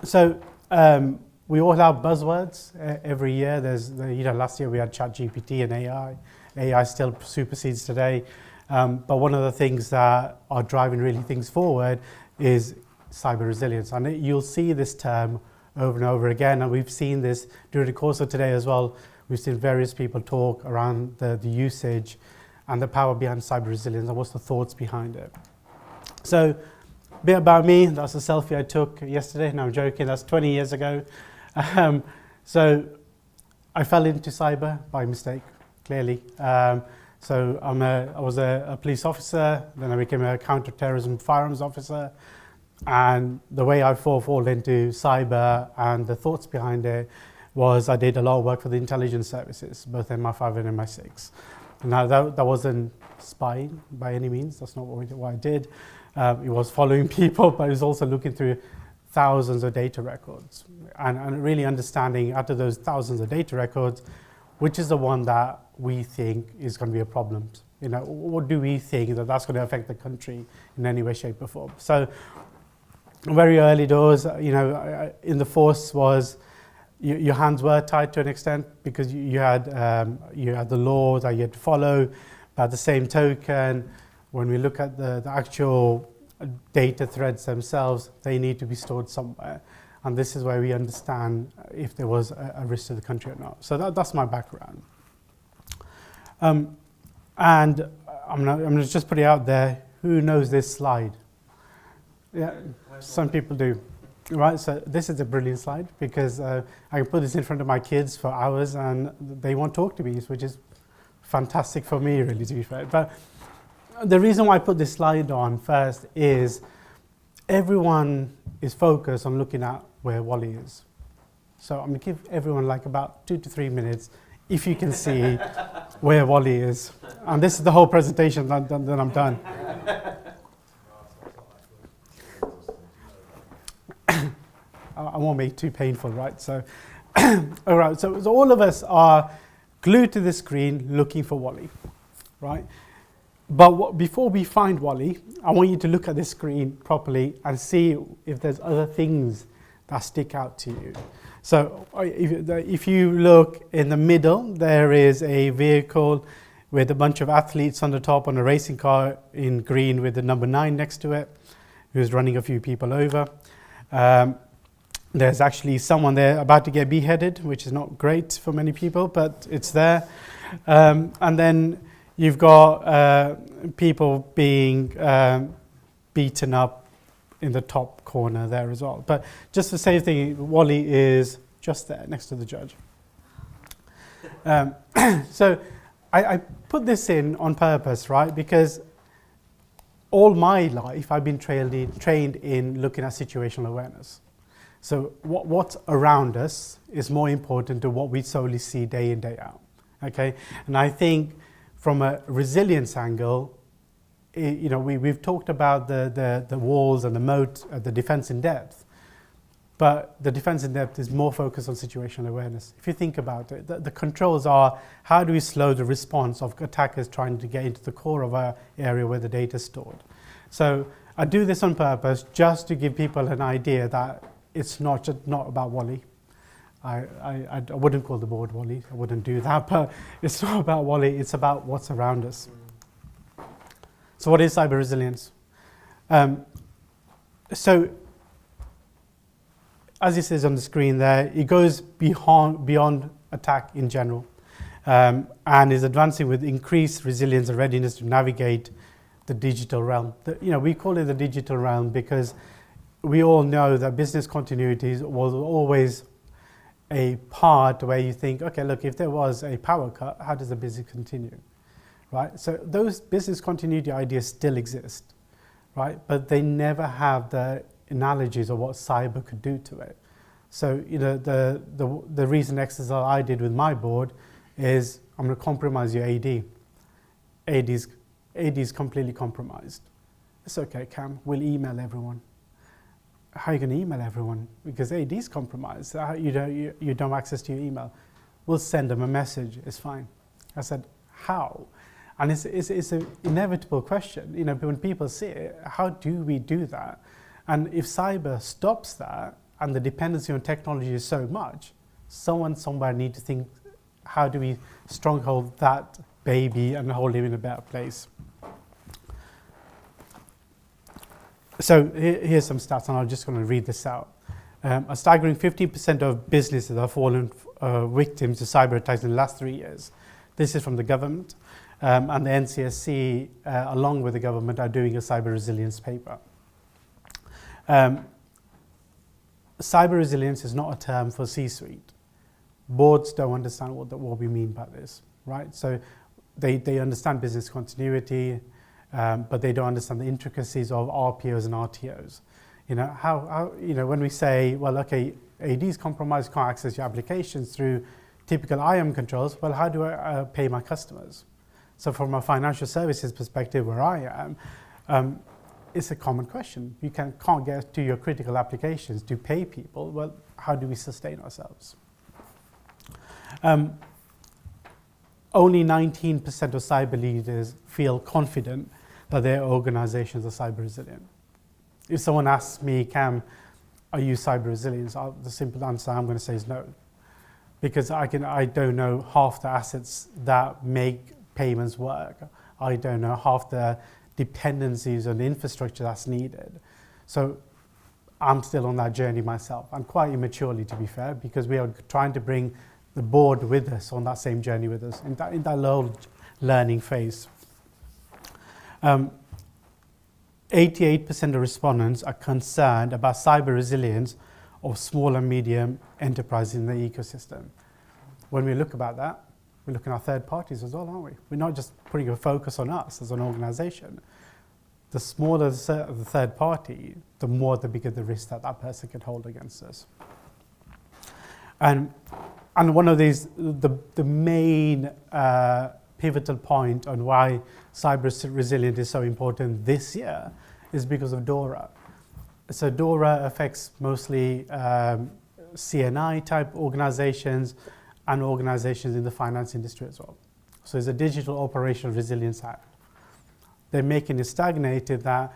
So we all have buzzwords every year. Last year we had ChatGPT and AI. AI still supersedes today. But one of the things that are driving really things forward is cyber resilience. And you'll see this term over and over again. And we've seen this during the course of today as well. We've seen various people talk around the usage and the power behind cyber resilience and what's the thoughts behind it. So a bit about me. That's a selfie I took yesterday. No, I'm joking. That's 20 years ago. So I fell into cyber by mistake, clearly. So I was a police officer, then I became a counter-terrorism firearms officer. And the way I fall into cyber and the thoughts behind it was I did a lot of work for the intelligence services, both MI5 and MI6. Now that wasn't spying by any means. That's not what I did. It was following people, but it was also looking through thousands of data records and really understanding out of those thousands of data records, which is the one that we think is going to be a problem. What do we think that's going to affect the country in any way, shape, or form? So, very early doors, in the force was your hands were tied to an extent because you had the law that you had to follow. But at the same token, when we look at the actual data threads themselves, they need to be stored somewhere. And this is where we understand if there was a risk to the country or not. So that's my background. And I'm going to just put it out there. Who knows this slide? Yeah, some people do. Right, so this is a brilliant slide because I can put this in front of my kids for hours and they won't talk to me, which is fantastic for me, really, to be fair. But the reason why I put this slide on first is everyone is focused on looking at where Wally is. So I'm going to give everyone like about 2 to 3 minutes if you can see where Wally is. And this is the whole presentation, then I'm done. I won't make it too painful, right? So, all right. So all of us are glued to the screen looking for Wally, right? But before we find Wally, I want you to look at this screen properly and see if there's other things that stick out to you. So if you look in the middle, there is a vehicle with a bunch of athletes on the top on a racing car in green with the number 9 next to it, who's running a few people over. There's actually someone there about to get beheaded, which is not great for many people, but it's there. And then you've got people being beaten up in the top corner there as well. But just the same thing, Wally is just there next to the judge. So I put this in on purpose, right? Because all my life I've been trained in looking at situational awareness. So what's around us is more important than what we solely see day in, day out. Okay, and I think from a resilience angle, we've talked about the walls and the moat, the defense in depth, but the defense in depth is more focused on situational awareness. If you think about it, the controls are how do we slow the response of attackers trying to get into the core of our area where the data is stored. So I do this on purpose just to give people an idea that it's not about Wally. I wouldn't call the board Wally. I wouldn't do that, but it's not about Wally. It's about what's around us. So what is cyber resilience? So as it says on the screen there, it goes beyond attack in general and is advancing with increased resilience and readiness to navigate the digital realm. We call it the digital realm because we all know that business continuity was always a part where you think, okay, look, if there was a power cut, how does the business continue, right? So those business continuity ideas still exist, right? But they never have the analogies of what cyber could do to it. So, the recent exercise I did with my board is I'm going to compromise your AD. AD is completely compromised. It's okay, Cam, we'll email everyone. How are you going to email everyone? Because AD is compromised. You don't have access to your email. We'll send them a message. It's fine. I said, how? And it's an inevitable question. When people see it, how do we do that? And if cyber stops that, and the dependency on technology is so much, someone somewhere needs to think, how do we stronghold that baby and hold him in a better place? So here's some stats, and I'm just going to read this out. A staggering 50% of businesses have fallen victims to cyber attacks in the last 3 years. This is from the government, and the NCSC, along with the government, are doing a cyber resilience paper. Cyber resilience is not a term for C-suite. Boards don't understand what we mean by this, right? So they understand business continuity, but they don't understand the intricacies of RPOs and RTOs. You know, how when we say, well, okay, AD is compromised, can't access your applications through typical IAM controls, well, how do I pay my customers? So from a financial services perspective where I am, it's a common question. You can't get to your critical applications to pay people. Well, how do we sustain ourselves? Only 19% of cyber leaders feel confident that their organizations are cyber resilient. If someone asks me, Cam, are you cyber resilient? The simple answer I'm going to say is no. Because I don't know half the assets that make payments work. I don't know half the dependencies on the infrastructure that's needed. So I'm still on that journey myself, and quite immaturely, to be fair, because we are trying to bring the board with us on that same journey with us in that low learning phase. 88% of respondents are concerned about cyber resilience of small and medium enterprises in the ecosystem. When we look about that, we're looking at third parties as well, aren't we? We're not just putting a focus on us as an organization. The smaller the third party, the bigger the risk that person can hold against us. And one of these, the main pivotal point on why cyber resilience is so important this year is because of DORA. So DORA affects mostly CNI type organizations and organizations in the finance industry as well. So it's a Digital Operational Resilience Act. They're making it stagnated that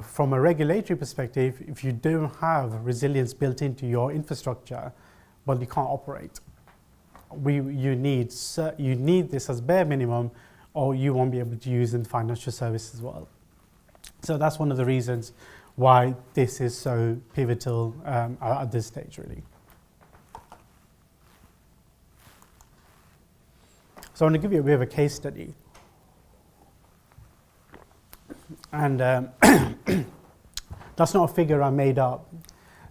from a regulatory perspective, if you don't have resilience built into your infrastructure, well, you can't operate. You need this as bare minimum, or you won't be able to use in financial services as well. So that's one of the reasons why this is so pivotal at this stage, really. So I want to give you a bit of a case study. And that's not a figure I made up.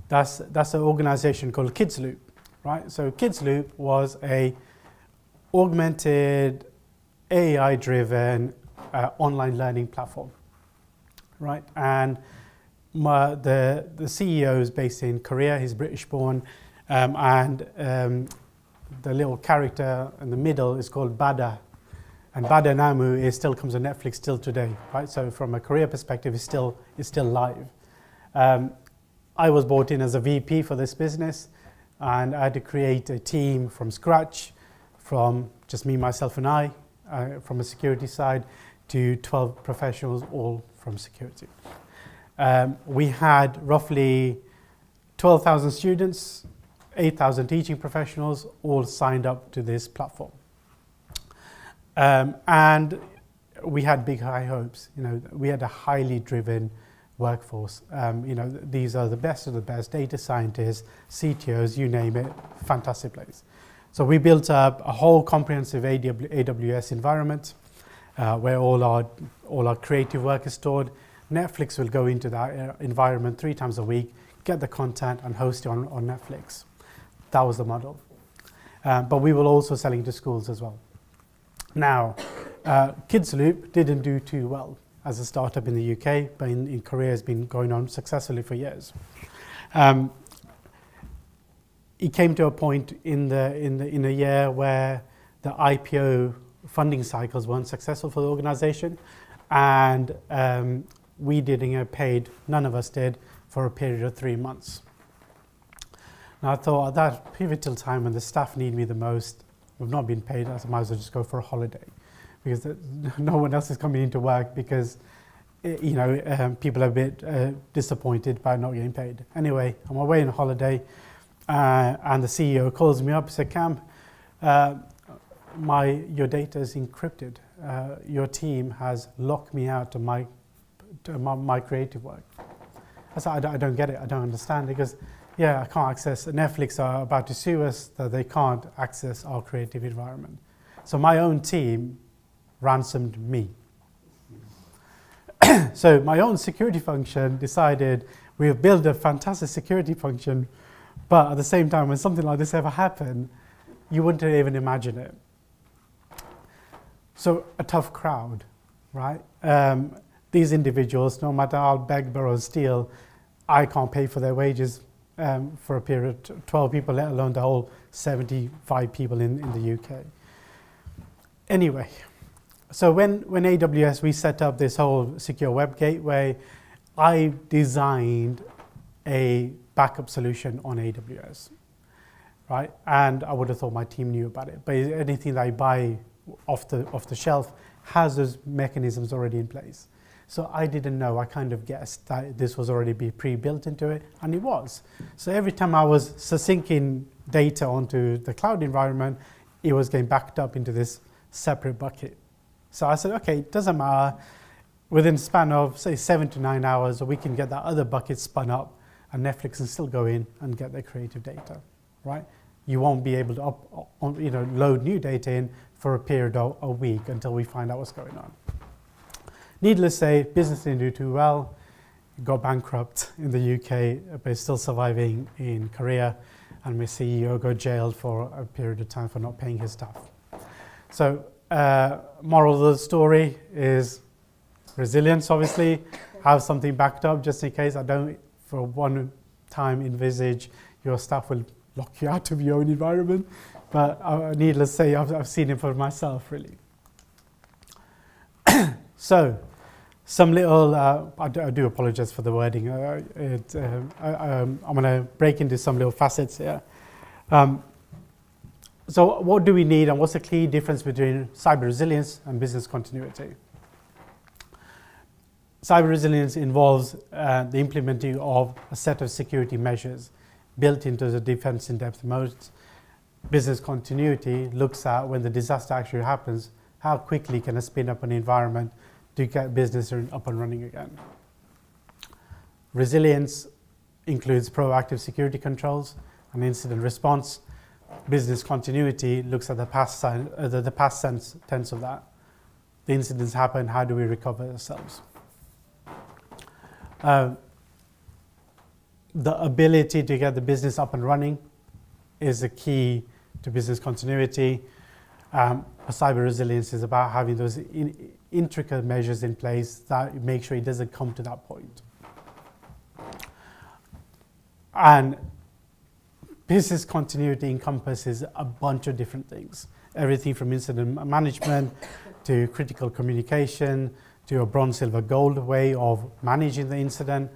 That's an organization called Kids Loop, right? So Kids Loop was a augmented, AI-driven online learning platform, right? And the CEO is based in Korea. He's British-born, and the little character in the middle is called Bada. And Bada Namu still comes on Netflix still today, right? So from a career perspective, it's still live. I was brought in as a VP for this business, and I had to create a team from scratch, from just me, myself, and I, from a security side, to 12 professionals, all from security. We had roughly 12,000 students, 8,000 teaching professionals, all signed up to this platform. And we had big high hopes. You know, we had a highly driven workforce. You know, these are the best of the best, data scientists, CTOs, you name it, fantastic place. So we built up a whole comprehensive AWS environment where all our creative work is stored. Netflix will go into that environment 3 times a week, get the content and host it on Netflix. That was the model. But we were also selling to schools as well. Now, Kids Loop didn't do too well as a startup in the UK, but in Korea has been going on successfully for years. It came to a point in a year where the IPO funding cycles weren't successful for the organization, and we didn't get paid, none of us did, for a period of 3 months. Now I thought at that pivotal time when the staff need me the most, we've not been paid, I might as well just go for a holiday, because no one else is coming into work, because people are a bit disappointed by not getting paid. Anyway, I'm away on holiday, and the CEO calls me up and said, Cam, your data is encrypted. Your team has locked me out to my creative work. I said, I don't get it. I don't understand. Because, I can't access. Netflix are about to sue us that they can't access our creative environment. So my own team ransomed me. So my own security function decided we've built a fantastic security function, but at the same time, when something like this ever happened, you wouldn't even imagine it. So a tough crowd, right? These individuals, no matter how beg, borrow, steal, I can't pay for their wages for a period of 12 people, let alone the whole 75 people in the UK. Anyway, so when AWS, we set up this whole secure web gateway, I designed a backup solution on AWS, right? And I would have thought my team knew about it, but anything that I buy off the shelf has those mechanisms already in place. So I didn't know, I kind of guessed that this was already pre-built into it, and it was. So every time I was syncing data onto the cloud environment, it was getting backed up into this separate bucket. So I said, okay, it doesn't matter. Within a span of, say, 7 to 9 hours, we can get that other bucket spun up, and Netflix can still go in and get their creative data, right? You won't be able to load new data in for a period of a week until we find out what's going on. Needless to say, business didn't do too well. It got bankrupt in the UK, but it's still surviving in Korea, and my CEO got jailed for a period of time for not paying his staff. So, moral of the story is resilience, obviously. Have something backed up just in case. I don't, for one time, envisage your staff will lock you out of your own environment. But needless to say, I've seen it for myself, really. So, some little, I do apologize for the wording. I'm going to break into some little facets here. So what do we need, and what's the key difference between cyber resilience and business continuity? Cyber resilience involves the implementing of a set of security measures built into the defense in-depth modes. Business continuity looks at when the disaster actually happens, how quickly can I spin up an environment to get business up and running again. Resilience includes proactive security controls and incident response. Business continuity looks at the past tense of that. The incidents happen, how do we recover ourselves? The ability to get the business up and running is the key to business continuity. Cyber resilience is about having those intricate measures in place that make sure it doesn't come to that point. And business continuity encompasses a bunch of different things. Everything from incident management to critical communication to a bronze, silver, gold way of managing the incident.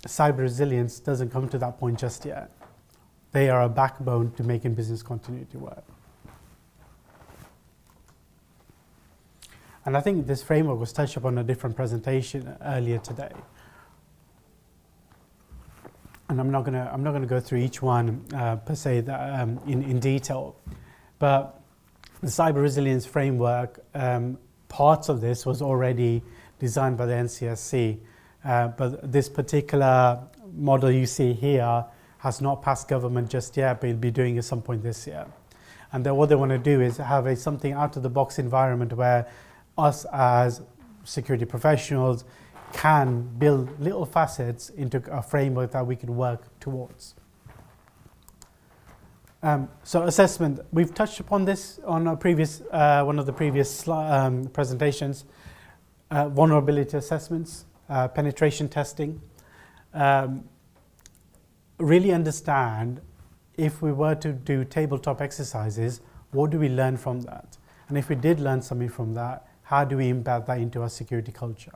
Cyber resilience doesn't come to that point just yet. They are a backbone to making business continuity work. And I think this framework was touched upon in a different presentation earlier today. And I'm not going to go through each one per se in detail, but the cyber resilience framework, parts of this was already designed by the NCSC, but this particular model you see here has not passed government just yet, but it'll be doing it at some point this year. And then what they want to do is have something out-of-the-box environment where us as security professionals can build little facets into a framework that we can work towards. So assessment, we've touched upon this on a previous, one of the previous presentations. Vulnerability assessments, penetration testing. Really understand if we were to do tabletop exercises, what do we learn from that? And if we did learn something from that, how do we embed that into our security culture?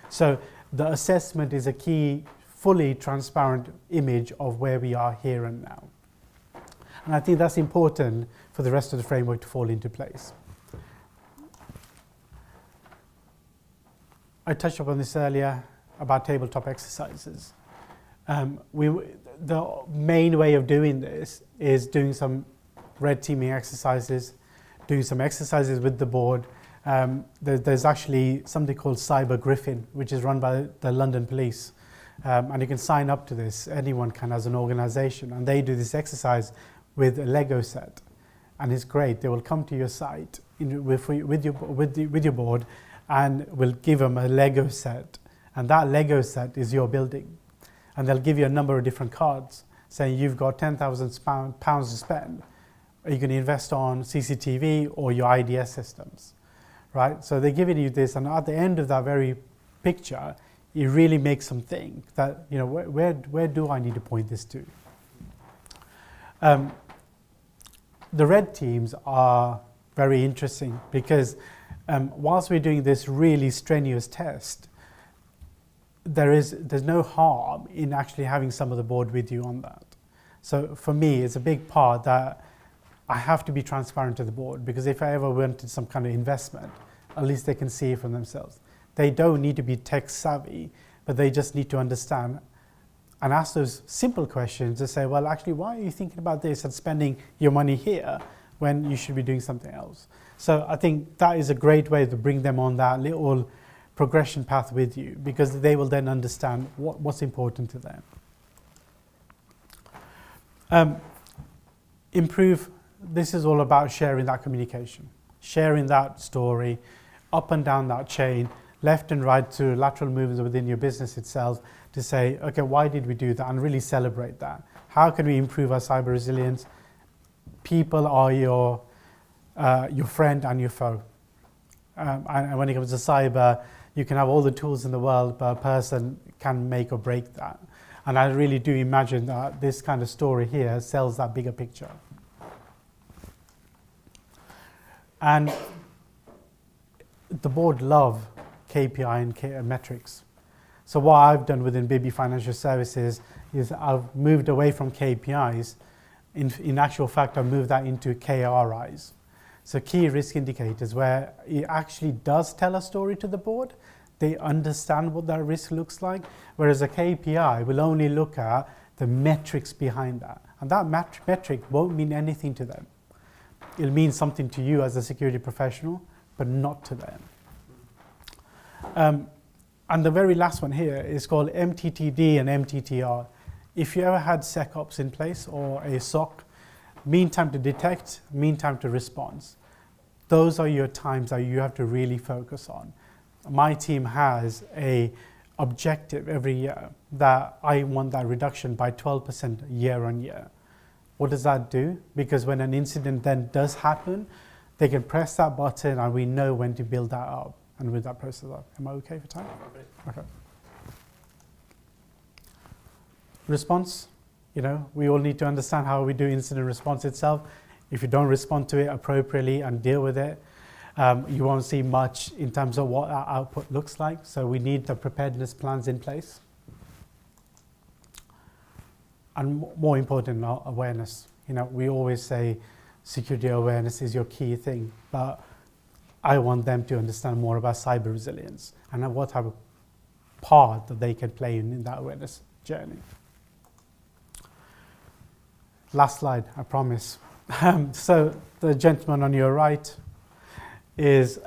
So the assessment is a key, fully transparent image of where we are here and now. And I think that's important for the rest of the framework to fall into place. I touched upon this earlier about tabletop exercises. The main way of doing this is doing some red teaming exercises, doing some exercises with the board. There's actually something called Cyber Griffin, which is run by the London Police. And you can sign up to this, anyone can as an organization, and they do this exercise with a Lego set. And it's great. They will come to your site with your board and will give them a Lego set. And that Lego set is your building. And they'll give you a number of different cards saying you've got £10,000 to spend. Are you going to invest on CCTV or your IDS systems? Right? So they're giving you this, and at the end of that very picture, it really makes them think that, you know, where do I need to point this to? The red teams are very interesting because whilst we're doing this really strenuous test, there's no harm in actually having some of the board with you on that. So for me, it's a big part that I have to be transparent to the board, because if I ever wanted some kind of investment, at least they can see it for themselves. They don't need to be tech savvy, but they just need to understand and ask those simple questions to say, well, actually, why are you thinking about this and spending your money here when you should be doing something else? So I think that is a great way to bring them on that little progression path with you, because they will then understand what's important to them. Improve. This is all about sharing that communication, sharing that story up and down that chain, left and right, to lateral movements within your business itself, to say, okay, why did we do that, and really celebrate that. How can we improve our cyber resilience? People are your friend and your foe. And when it comes to cyber, you can have all the tools in the world, but a person can make or break that. And I really do imagine that this kind of story here sells that bigger picture. And the board love KPI and metrics. So what I've done within Bibby Financial Services is I've moved away from KPIs. In actual fact, I've moved that into KRIs. So key risk indicators, where it actually does tell a story to the board. They understand what that risk looks like, whereas a KPI will only look at the metrics behind that. And that metric won't mean anything to them. It'll mean something to you as a security professional, but not to them. And the very last one here is called MTTD and MTTR. If you ever had SecOps in place or a SOC, mean time to detect, mean time to response, those are your times that you have to really focus on. My team has a objective every year that I want that reduction by 12% year on year. What does that do? Because when an incident then does happen, they can press that button and we know when to build that up and with that process up. Am I okay for time? Okay. Response, you know, we all need to understand how we do incident response itself. If you don't respond to it appropriately and deal with it, you won't see much in terms of what our output looks like. So we need the preparedness plans in place. And more important, awareness. You know, we always say security awareness is your key thing, but I want them to understand more about cyber resilience and what type of part that they can play in that awareness journey. Last slide, I promise. So the gentleman on your right is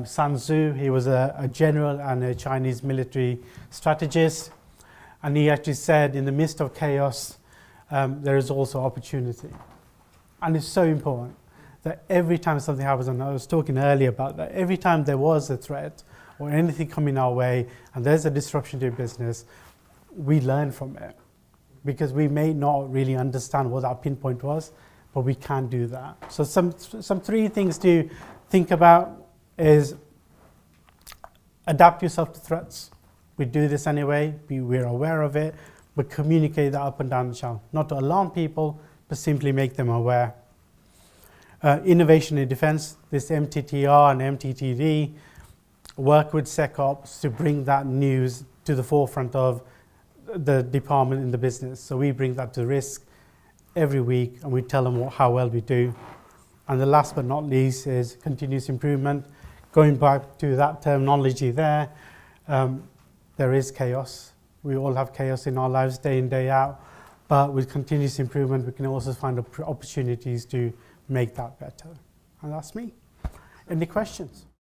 Sun Tzu. He was a general and a Chinese military strategist. And he actually said, in the midst of chaos, there is also opportunity. And it's so important that every time something happens, and I was talking earlier about that, every time there was a threat or anything coming our way and there's a disruption to your business, we learn from it. Because we may not really understand what that pinpoint was, but we can do that. So some three things to think about is adapt yourself to threats. We do this anyway, we're aware of it, but communicate that up and down the channel. Not to alarm people, but simply make them aware. Innovation in defense, this MTTR and MTTD, work with SecOps to bring that news to the forefront of the department in the business. So we bring that to risk every week and we tell them how well we do. And the last but not least is continuous improvement. Going back to that terminology there, There is chaos. We all have chaos in our lives day in, day out. But with continuous improvement, we can also find opportunities to make that better. And that's me. Any questions?